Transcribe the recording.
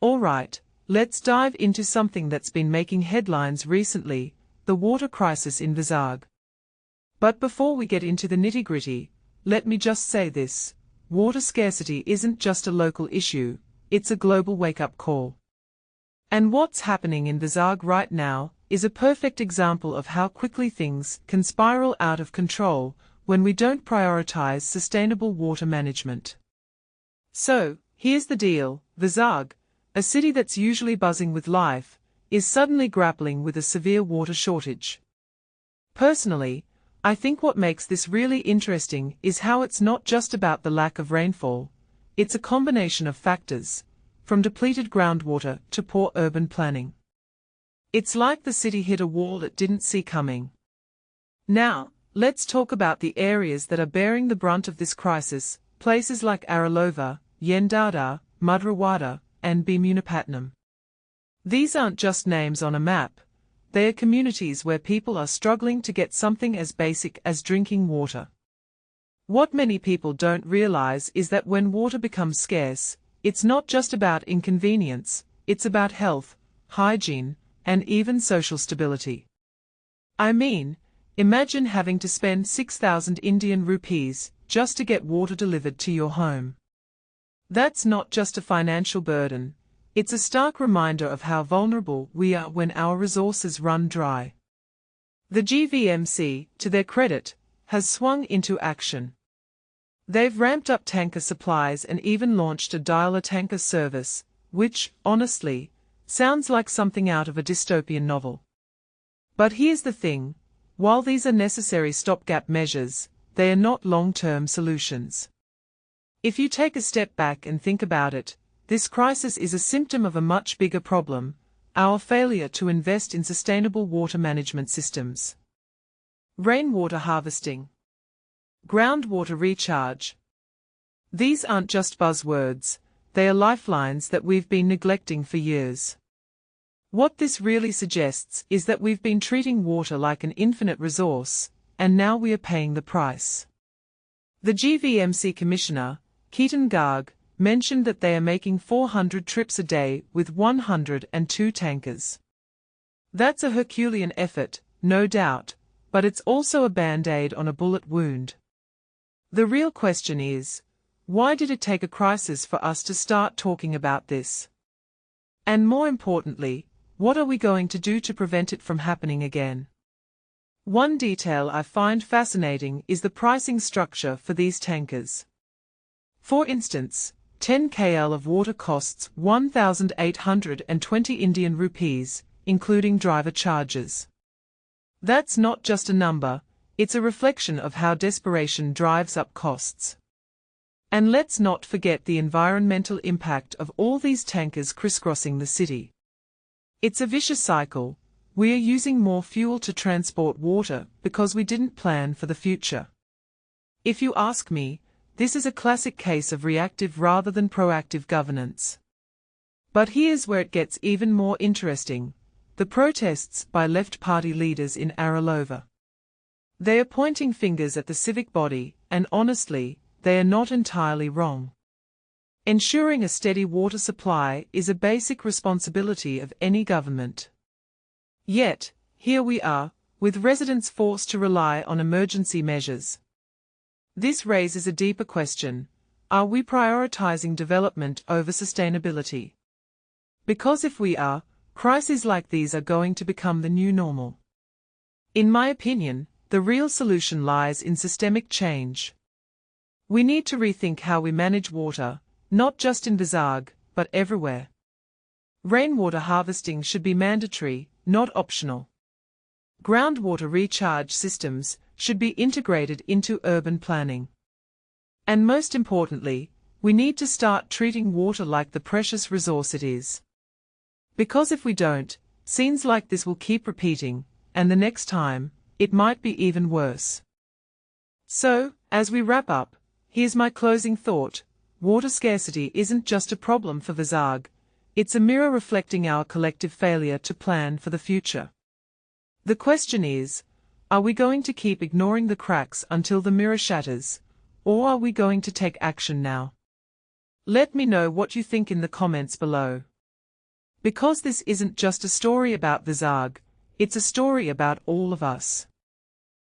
Alright, let's dive into something that's been making headlines recently, the water crisis in Vizag. But before we get into the nitty-gritty, let me just say this: water scarcity isn't just a local issue, it's a global wake-up call. And what's happening in Vizag right now is a perfect example of how quickly things can spiral out of control when we don't prioritize sustainable water management. So, here's the deal: Vizag, a city that's usually buzzing with life, is suddenly grappling with a severe water shortage. Personally, I think what makes this really interesting is how it's not just about the lack of rainfall, it's a combination of factors, from depleted groundwater to poor urban planning. It's like the city hit a wall it didn't see coming. Now, let's talk about the areas that are bearing the brunt of this crisis, places like Arilova, Yendada, Mudasarlova, and Bheemunipatnam. These aren't just names on a map, they are communities where people are struggling to get something as basic as drinking water. What many people don't realize is that when water becomes scarce, it's not just about inconvenience, it's about health, hygiene, and even social stability. I mean, imagine having to spend 6,000 Indian rupees just to get water delivered to your home. That's not just a financial burden, it's a stark reminder of how vulnerable we are when our resources run dry. The GVMC, to their credit, has swung into action. They've ramped up tanker supplies and even launched a dial-a-tanker service, which, honestly, sounds like something out of a dystopian novel. But here's the thing: while these are necessary stopgap measures, they are not long-term solutions. If you take a step back and think about it, this crisis is a symptom of a much bigger problem: our failure to invest in sustainable water management systems. Rainwater harvesting, groundwater recharge. These aren't just buzzwords, they are lifelines that we've been neglecting for years. What this really suggests is that we've been treating water like an infinite resource, and now we are paying the price. The GVMC Commissioner, Garg, mentioned that they are making 400 trips a day with 102 tankers. That's a Herculean effort, no doubt, but it's also a band-aid on a bullet wound. The real question is, why did it take a crisis for us to start talking about this? And more importantly, what are we going to do to prevent it from happening again? One detail I find fascinating is the pricing structure for these tankers. For instance, 10 kl of water costs 1,820 Indian rupees, including driver charges. That's not just a number, it's a reflection of how desperation drives up costs. And let's not forget the environmental impact of all these tankers crisscrossing the city. It's a vicious cycle: we are using more fuel to transport water because we didn't plan for the future. If you ask me, this is a classic case of reactive rather than proactive governance. But here's where it gets even more interesting: the protests by left party leaders in Arilova. They are pointing fingers at the civic body, and honestly, they are not entirely wrong. Ensuring a steady water supply is a basic responsibility of any government. Yet, here we are, with residents forced to rely on emergency measures. This raises a deeper question: are we prioritizing development over sustainability? Because if we are, crises like these are going to become the new normal. In my opinion, the real solution lies in systemic change. We need to rethink how we manage water, not just in Vizag, but everywhere. Rainwater harvesting should be mandatory, not optional. Groundwater recharge systems should be integrated into urban planning. And most importantly, we need to start treating water like the precious resource it is. Because if we don't, scenes like this will keep repeating, and the next time, it might be even worse. So, as we wrap up, here's my closing thought: water scarcity isn't just a problem for Vizag, it's a mirror reflecting our collective failure to plan for the future. The question is, are we going to keep ignoring the cracks until the mirror shatters, or are we going to take action now? Let me know what you think in the comments below. Because this isn't just a story about Vizag, it's a story about all of us.